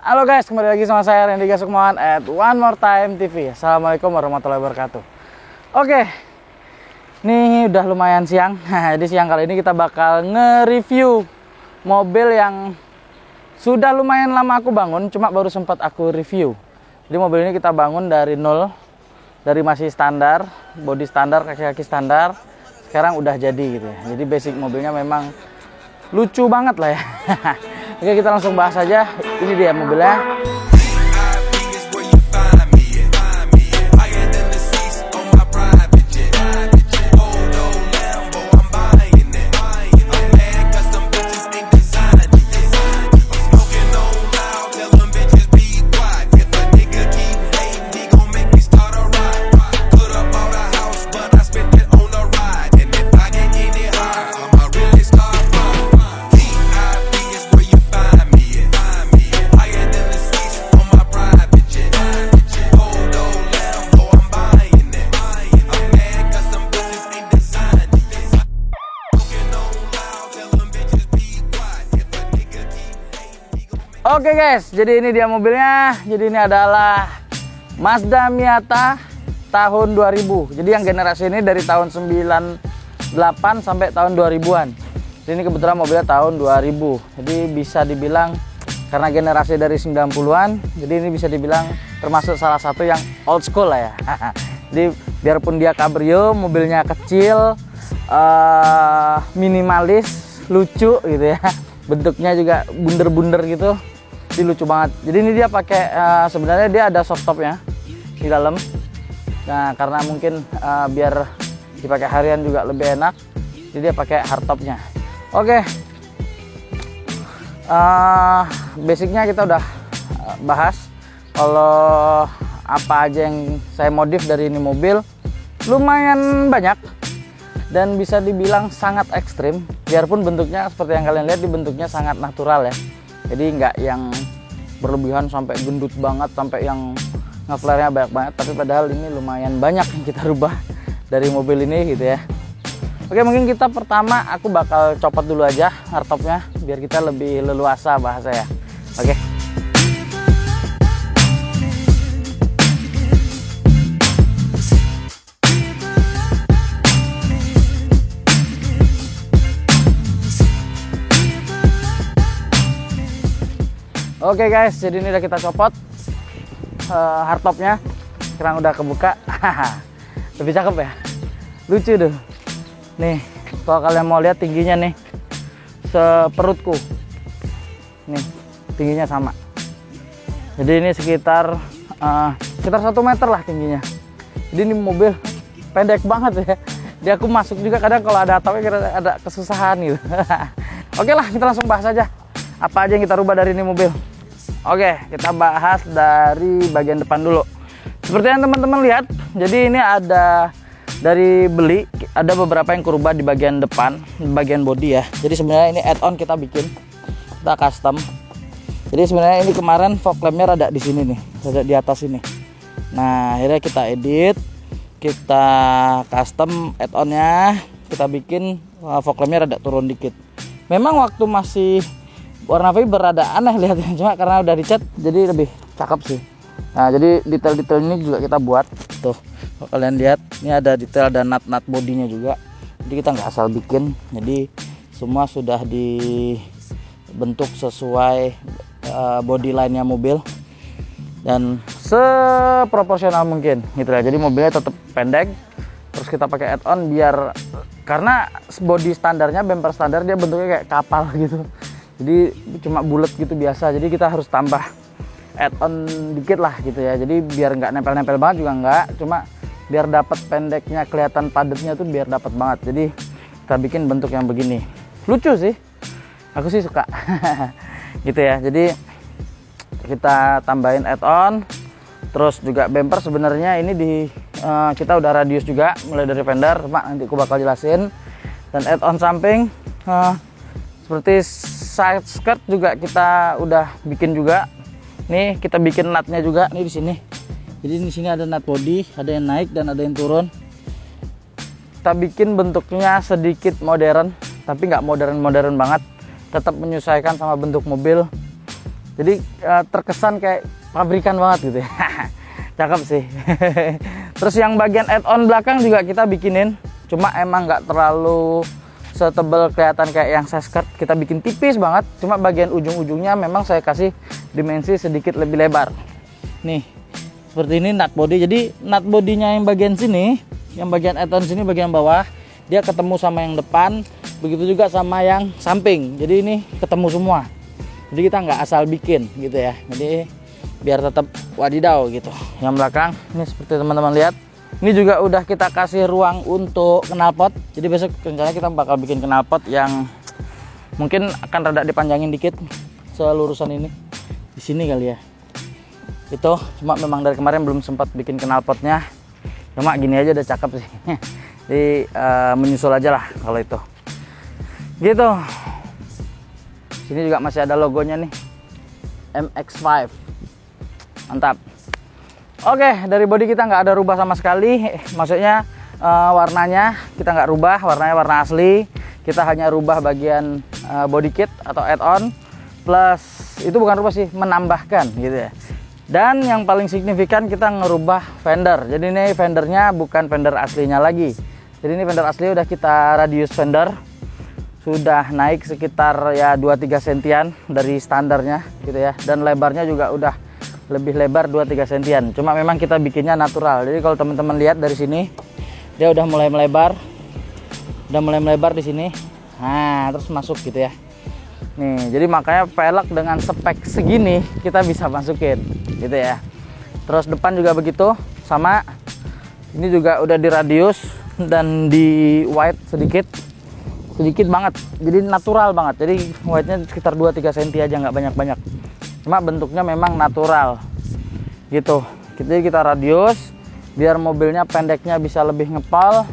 Halo guys, kembali lagi sama saya Randy Gasukmohan at One More Time TV. Assalamualaikum warahmatullahi wabarakatuh. Oke, ini udah lumayan siang. Jadi siang kali ini kita bakal nge-review mobil yang sudah lumayan lama aku bangun, cuma baru sempat aku review. Jadi mobil ini kita bangun dari nol, dari masih standar, body standar, kaki-kaki standar. Sekarang udah jadi gitu ya. Jadi basic mobilnya memang lucu banget lah ya. Oke, kita langsung bahas aja. Ini dia mobilnya. Oke guys, jadi ini dia mobilnya. Jadi ini adalah Mazda Miata tahun 2000. Jadi yang generasi ini dari tahun 98 sampai tahun 2000-an. Jadi ini kebetulan mobilnya tahun 2000. Jadi bisa dibilang karena generasi dari 90-an, jadi ini bisa dibilang termasuk salah satu yang old school lah ya. Jadi biarpun dia cabrio, mobilnya kecil, minimalis, lucu gitu ya. Bentuknya juga bunder-bunder gitu. Jadi lucu banget. Jadi ini dia pakai sebenarnya dia ada soft topnya di dalam. Nah karena mungkin biar dipakai harian juga lebih enak, jadi dia pakai hardtopnya. Oke, basicnya kita udah bahas. Kalau apa aja yang saya modif dari ini mobil, lumayan banyak dan bisa dibilang sangat ekstrim. Biarpun bentuknya seperti yang kalian lihat, di bentuknya sangat natural ya. Jadi nggak yang berlebihan sampai gendut banget, sampai yang ngeflare-nya banyak banget. Tapi padahal ini lumayan banyak yang kita rubah dari mobil ini gitu ya. Oke, mungkin kita pertama aku bakal copot dulu aja hardtopnya biar kita lebih leluasa bahasa ya. Oke. Oke guys, jadi ini udah kita copot hardtopnya. Sekarang udah kebuka. Lebih cakep ya, lucu tuh. Nih, kalau kalian mau lihat tingginya nih, seperutku. Nih, tingginya sama. Jadi ini sekitar 1 meter lah tingginya. Jadi ini mobil pendek banget ya. Dia aku masuk juga kadang kalau ada atapnya ada kesusahan gitu. Oke lah, kita langsung bahas aja. Apa aja yang kita rubah dari ini mobil? Oke, kita bahas dari bagian depan dulu. Seperti yang teman-teman lihat, jadi ini ada dari beli, ada beberapa yang kurubah di bagian depan, bagian bodi ya. Jadi sebenarnya ini add-on kita bikin, kita custom. Jadi sebenarnya ini kemarin fog lampnya rada di sini nih, rada di atas ini. Nah, akhirnya kita edit, kita custom add-onnya, kita bikin fog lampnya rada turun dikit. Memang waktu masih warna fiber rada aneh lihatnya, cuma karena udah dicat jadi lebih cakep sih. Nah jadi detail-detail ini juga kita buat tuh, kalau kalian lihat ini ada detail dan nut bodinya juga. Jadi kita nggak asal bikin, jadi semua sudah dibentuk sesuai body line-nya mobil dan seproporsional mungkin gitu ya. Jadi mobilnya tetap pendek, terus kita pakai add-on biar karena body standarnya, bumper standar dia bentuknya kayak kapal gitu. Jadi cuma bulat gitu biasa, jadi kita harus tambah add-on dikit lah gitu ya. Jadi biar nggak nempel-nempel banget juga nggak, cuma biar dapat pendeknya, kelihatan padatnya tuh biar dapat banget. Jadi kita bikin bentuk yang begini, lucu sih, aku sih suka. Gitu ya. Jadi kita tambahin add-on, terus juga bumper sebenarnya ini kita udah radius juga mulai dari fender, nanti aku bakal jelasin. Dan add-on samping seperti side skirt juga kita udah bikin juga. Nih kita bikin nutnya juga nih di sini. Jadi di sini ada nut body, ada yang naik dan ada yang turun. Kita bikin bentuknya sedikit modern, tapi nggak modern banget. Tetap menyesuaikan sama bentuk mobil. Jadi terkesan kayak pabrikan banget gitu ya. Cakep sih. Terus yang bagian add-on belakang juga kita bikinin, cuma emang nggak terlalu setebal kelihatan kayak yang saya skirt, kita bikin tipis banget. Cuma bagian ujung-ujungnya memang saya kasih dimensi sedikit lebih lebar. Nih, seperti ini nut body. Jadi nut bodinya yang bagian sini, yang bagian add-on sini bagian bawah, dia ketemu sama yang depan, begitu juga sama yang samping. Jadi ini ketemu semua. Jadi kita nggak asal bikin gitu ya. Jadi biar tetap wadidaw gitu. Yang belakang ini seperti teman-teman lihat, ini juga udah kita kasih ruang untuk knalpot. Jadi besok rencananya kita bakal bikin knalpot yang mungkin akan rada dipanjangin dikit selurusan ini. Di sini kali ya. Itu cuma memang dari kemarin belum sempat bikin knalpotnya. Cuma gini aja udah cakep sih. Jadi menyusul aja lah kalau itu. Gitu. Sini juga masih ada logonya nih. MX5. Mantap. Oke, dari body kita nggak ada rubah sama sekali. Maksudnya warnanya kita nggak rubah, warnanya warna asli. Kita hanya rubah bagian body kit atau add-on. Plus itu bukan rubah sih, menambahkan gitu ya. Dan yang paling signifikan kita ngerubah fender. Jadi ini fendernya bukan fender aslinya lagi. Jadi ini fender asli udah kita radius fender. Sudah naik sekitar ya 2-3 sentian dari standarnya gitu ya. Dan lebarnya juga udah lebih lebar 2-3 sentian. Cuma memang kita bikinnya natural. Jadi kalau teman-teman lihat dari sini, dia udah mulai melebar. Udah mulai melebar di sini. Nah, terus masuk gitu ya. Nih, jadi makanya velg dengan spek segini kita bisa masukin gitu ya. Terus depan juga begitu, sama. Ini juga udah di radius dan di wide sedikit banget. Jadi natural banget. Jadi wide-nya sekitar 2-3 cm aja, nggak banyak-banyak. Cuma bentuknya memang natural gitu. Jadi kita radius biar mobilnya pendeknya bisa lebih ngepal.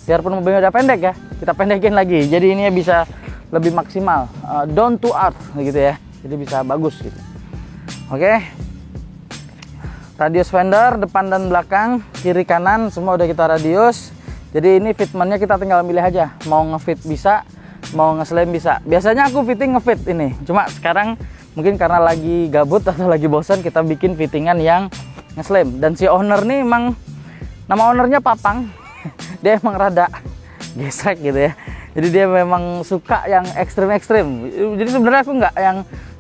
Biarpun mobilnya udah pendek ya, kita pendekin lagi. Jadi ini bisa lebih maksimal, down to earth gitu ya. Jadi bisa bagus gitu. Oke. Radius fender depan dan belakang, kiri kanan semua udah kita radius. Jadi ini fitmentnya kita tinggal milih aja. Mau ngefit bisa, mau nge-slam bisa. Biasanya aku fitting ngefit ini. Cuma sekarang mungkin karena lagi gabut atau lagi bosan, kita bikin fittingan yang nge-slam. Dan si owner nih emang, nama ownernya Papang. Dia emang rada gesrek gitu ya. Jadi dia memang suka yang ekstrim-ekstrim. Jadi sebenarnya aku nggak yang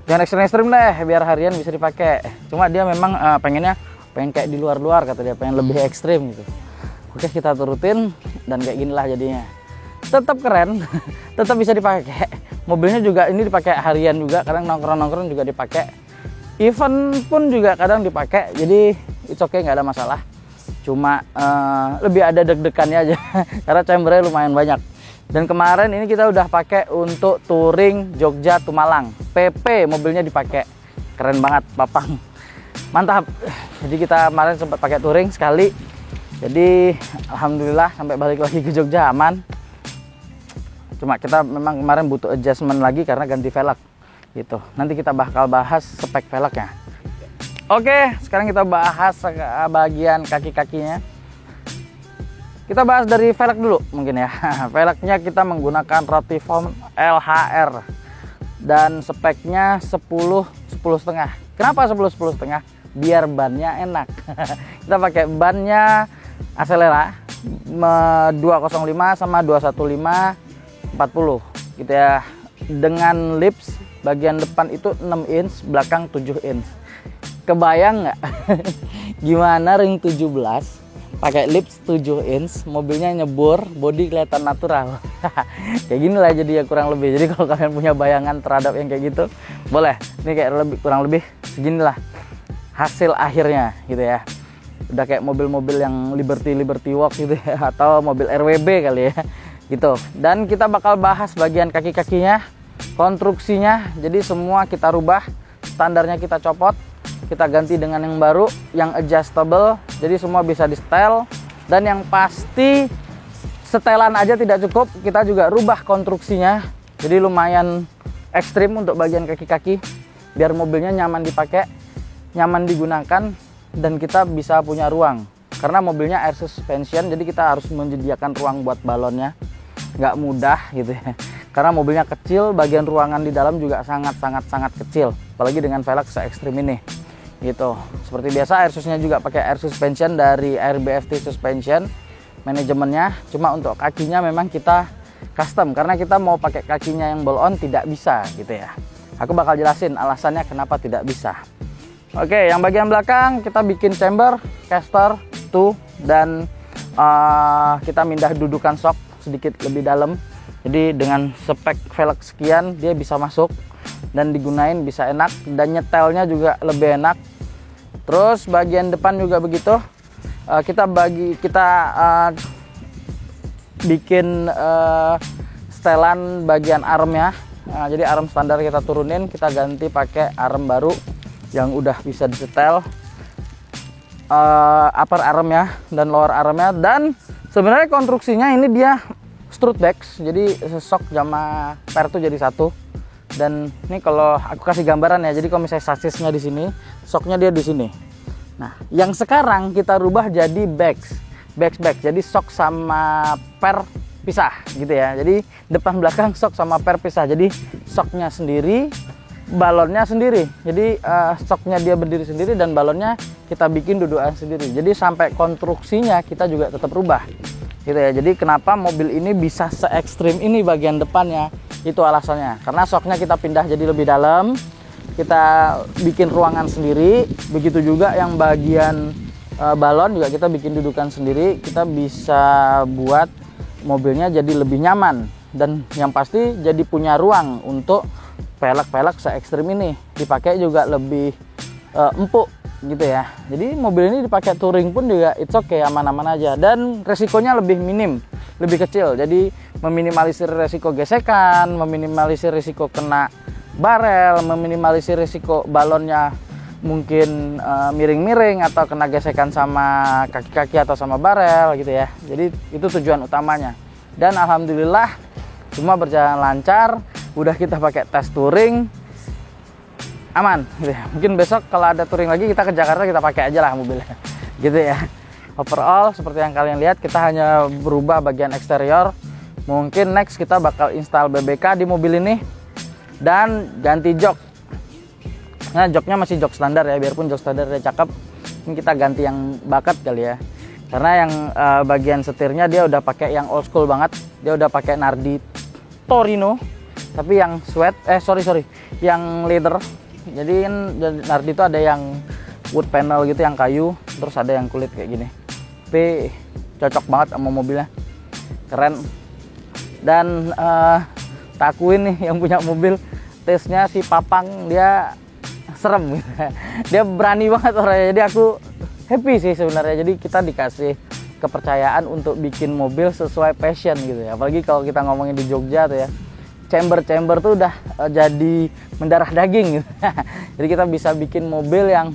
ekstrim-ekstrim deh, biar harian bisa dipakai. Cuma dia memang pengen kayak di luar-luar, kata dia, pengen lebih ekstrim gitu. Oke, kita turutin dan kayak ginilah jadinya. Tetap keren, tetap bisa dipakai. Mobilnya juga ini dipakai harian juga, kadang nongkrong-nongkrong juga dipakai. Event pun juga kadang dipakai. Jadi it's okay, nggak ada masalah. Cuma lebih ada deg-degannya aja karena chambernya lumayan banyak. Dan kemarin ini kita udah pakai untuk touring Jogja to Malang. PP mobilnya dipakai. Keren banget, Papang. Mantap. Jadi kita kemarin sempat pakai touring sekali. Jadi alhamdulillah sampai balik lagi ke Jogja aman. Cuma kita memang kemarin butuh adjustment lagi karena ganti velg gitu. Nanti kita bakal bahas spek velgnya. Oke, sekarang kita bahas bagian kaki-kakinya. Kita bahas dari velg dulu mungkin ya. Velgnya kita menggunakan Rotiform LHR dan speknya 10-10,5. Kenapa 10-10,5? Biar bannya enak. Kita pakai bannya Acelera 205 sama 215 40 gitu ya. Dengan lips bagian depan itu 6 inch, belakang 7 inch. Kebayang nggak gimana ring 17 pakai lips 7 inch, mobilnya nyebur, body kelihatan natural. Kayak gini lah jadi ya kurang lebih. Jadi kalau kalian punya bayangan terhadap yang kayak gitu, boleh. Ini kayak kurang lebih seginilah hasil akhirnya gitu ya. Udah kayak mobil-mobil yang Liberty Walk gitu ya, atau mobil RWB kali ya gitu. Dan kita bakal bahas bagian kaki-kakinya, konstruksinya. Jadi semua kita rubah, standarnya kita copot, kita ganti dengan yang baru, yang adjustable. Jadi semua bisa di setel. Dan yang pasti setelan aja tidak cukup, kita juga rubah konstruksinya. Jadi lumayan ekstrim untuk bagian kaki-kaki, biar mobilnya nyaman dipakai, nyaman digunakan, dan kita bisa punya ruang. Karena mobilnya air suspension, jadi kita harus menyediakan ruang buat balonnya. Nggak mudah gitu ya. karena mobilnya kecil, bagian ruangan di dalam juga sangat kecil, apalagi dengan velg se-ekstrim ini gitu. Seperti biasa airsusnya juga pakai air suspension dari RBFT Suspension manajemennya, cuma untuk kakinya memang kita custom karena kita mau pakai kakinya yang ball on tidak bisa gitu ya. Aku bakal jelasin alasannya kenapa tidak bisa. Oke, yang bagian belakang kita bikin chamber, caster, tuh, dan kita mindah dudukan shock sedikit lebih dalam. Jadi dengan spek velg sekian dia bisa masuk dan digunain bisa enak dan nyetelnya juga lebih enak. Terus bagian depan juga begitu. Kita bikin setelan bagian armnya. Jadi arm standar kita turunin, kita ganti pakai arm baru yang udah bisa disetel. Upper armnya dan lower armnya, dan sebenarnya konstruksinya ini dia strut dex, jadi shock sama per tuh jadi satu. Dan ini kalau aku kasih gambaran ya, jadi kalau misalnya sasisnya di sini, shocknya dia di sini. Nah, yang sekarang kita rubah jadi back, jadi shock sama per pisah gitu ya. Jadi depan belakang shock sama per pisah, jadi shocknya sendiri, balonnya sendiri. Jadi shocknya dia berdiri sendiri dan balonnya kita bikin dudukan sendiri. Jadi sampai konstruksinya kita juga tetap rubah gitu ya. Jadi kenapa mobil ini bisa se-ekstrim ini bagian depannya, itu alasannya karena shocknya kita pindah jadi lebih dalam, kita bikin ruangan sendiri. Begitu juga yang bagian balon juga kita bikin dudukan sendiri. Kita bisa buat mobilnya jadi lebih nyaman, dan yang pasti jadi punya ruang untuk velg se-ekstrim ini. Dipakai juga lebih empuk gitu ya. Jadi mobil ini dipakai touring pun juga it's okay, aman-aman aja, dan resikonya lebih minim, lebih kecil. Jadi meminimalisir resiko gesekan, meminimalisir resiko kena barel, meminimalisir resiko balonnya mungkin miring-miring atau kena gesekan sama kaki-kaki atau sama barel gitu ya. Jadi itu tujuan utamanya, dan alhamdulillah semua berjalan lancar. Udah kita pakai tes touring, aman gitu ya. Mungkin besok kalau ada touring lagi kita ke Jakarta, kita pakai aja lah mobilnya gitu ya. Overall seperti yang kalian lihat, kita hanya berubah bagian eksterior. Mungkin next kita bakal install BBK di mobil ini dan ganti jok. Nah, joknya masih jok standar ya, biarpun jok standar udah cakep, ini kita ganti yang bakat kali ya. Karena yang bagian setirnya dia udah pakai yang old school banget. Dia udah pakai Nardi Torino, tapi yang yang leather. Jadi Nardi itu ada yang wood panel gitu, yang kayu, terus ada yang kulit kayak gini. Tapi cocok banget sama mobilnya, keren. Dan tak akuin nih yang punya mobil, tesnya si Papang dia serem gitu. Dia berani banget orangnya, jadi aku happy sih sebenarnya. Jadi kita dikasih kepercayaan untuk bikin mobil sesuai passion gitu ya. Apalagi kalau kita ngomongin di Jogja tuh ya, chamber tuh udah jadi mendarah daging gitu. Jadi kita bisa bikin mobil yang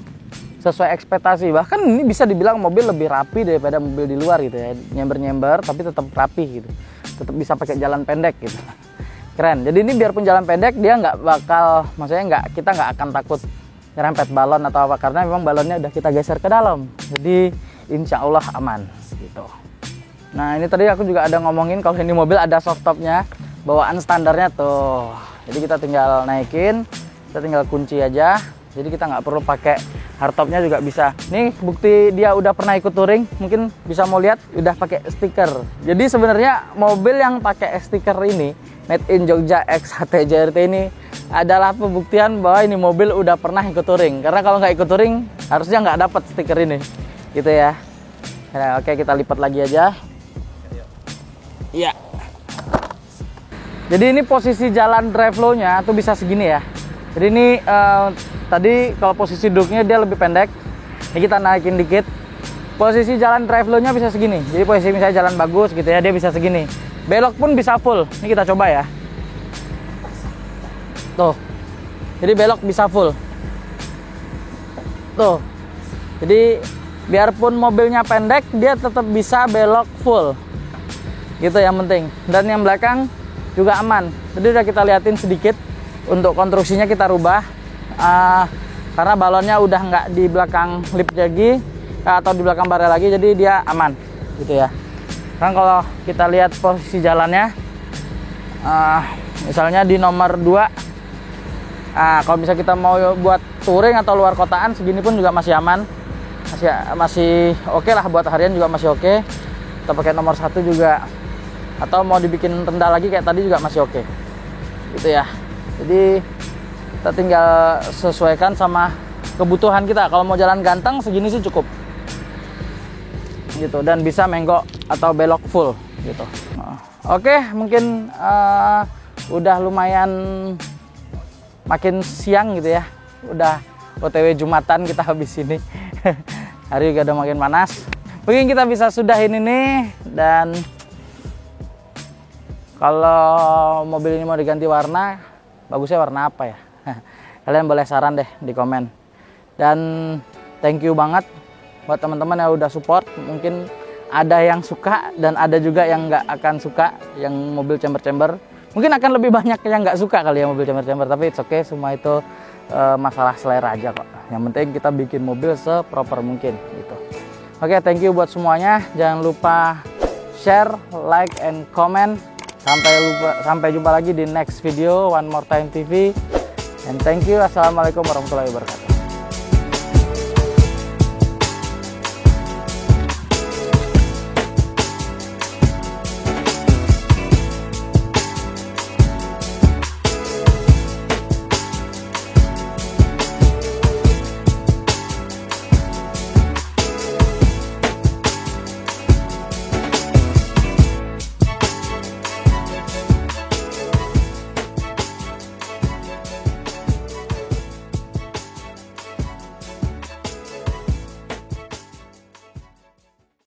sesuai ekspektasi. Bahkan ini bisa dibilang mobil lebih rapi daripada mobil di luar gitu ya. Nyember tapi tetap rapi gitu. Tetap bisa pakai jalan pendek gitu. Keren. Jadi ini biarpun jalan pendek, dia nggak bakal, maksudnya kita nggak akan takut nyerempet balon atau apa, karena memang balonnya udah kita geser ke dalam. Jadi insya Allah aman gitu. Nah, ini tadi aku juga ada ngomongin kalau ini mobil ada softtopnya. Bawaan standarnya tuh, jadi kita tinggal naikin, kita tinggal kunci aja. Jadi kita nggak perlu pakai hardtopnya juga bisa. Nih bukti dia udah pernah ikut touring, mungkin bisa mau lihat udah pakai stiker. Jadi sebenarnya mobil yang pakai stiker ini, Made in Jogja X HT JRT ini adalah pembuktian bahwa ini mobil udah pernah ikut touring. Karena kalau nggak ikut touring harusnya nggak dapat stiker ini, gitu ya. Nah, oke, kita lipat lagi aja. Iya. Jadi ini posisi jalan drive flow-nya tuh bisa segini ya. Jadi ini tadi kalau posisi duduknya dia lebih pendek. Ini kita naikin dikit. Posisi jalan drive flow-nya bisa segini. Jadi posisi misalnya jalan bagus gitu ya, dia bisa segini. Belok pun bisa full. Ini kita coba ya. Tuh. Jadi belok bisa full. Tuh. Jadi biarpun mobilnya pendek, dia tetap bisa belok full. Gitu yang penting. Dan yang belakang juga aman. Tadi udah kita liatin sedikit, untuk konstruksinya kita rubah karena balonnya udah nggak di belakang lip lagi atau di belakang barel lagi, jadi dia aman gitu ya. Kan kalau kita lihat posisi jalannya Misalnya di nomor 2. Nah, kalau bisa kita mau buat touring atau luar kotaan, segini pun juga masih aman. Masih oke lah, buat harian juga masih oke. Kita pakai nomor 1 juga. Atau mau dibikin rendah lagi kayak tadi juga masih oke. Gitu ya. Jadi kita tinggal sesuaikan sama kebutuhan kita. Kalau mau jalan ganteng segini sih cukup. Gitu, dan bisa menggok atau belok full gitu. Oke, mungkin udah lumayan makin siang gitu ya. Udah OTW Jumatan kita habis ini. Hari juga udah makin panas. Mungkin kita bisa sudahin ini. Dan kalau mobil ini mau diganti warna, bagusnya warna apa ya? Kalian boleh saran deh di komen. Dan thank you banget buat teman-teman yang udah support. Mungkin ada yang suka dan ada juga yang nggak akan suka yang mobil chamber-chamber. Mungkin akan lebih banyak yang nggak suka kali ya mobil chamber-chamber, tapi it's okay, semua itu masalah selera aja kok. Yang penting kita bikin mobil seproper mungkin gitu. Oke, thank you buat semuanya. Jangan lupa share, like, and comment. Sampai jumpa lagi di next video One More Time TV. And thank you. Assalamualaikum warahmatullahi wabarakatuh.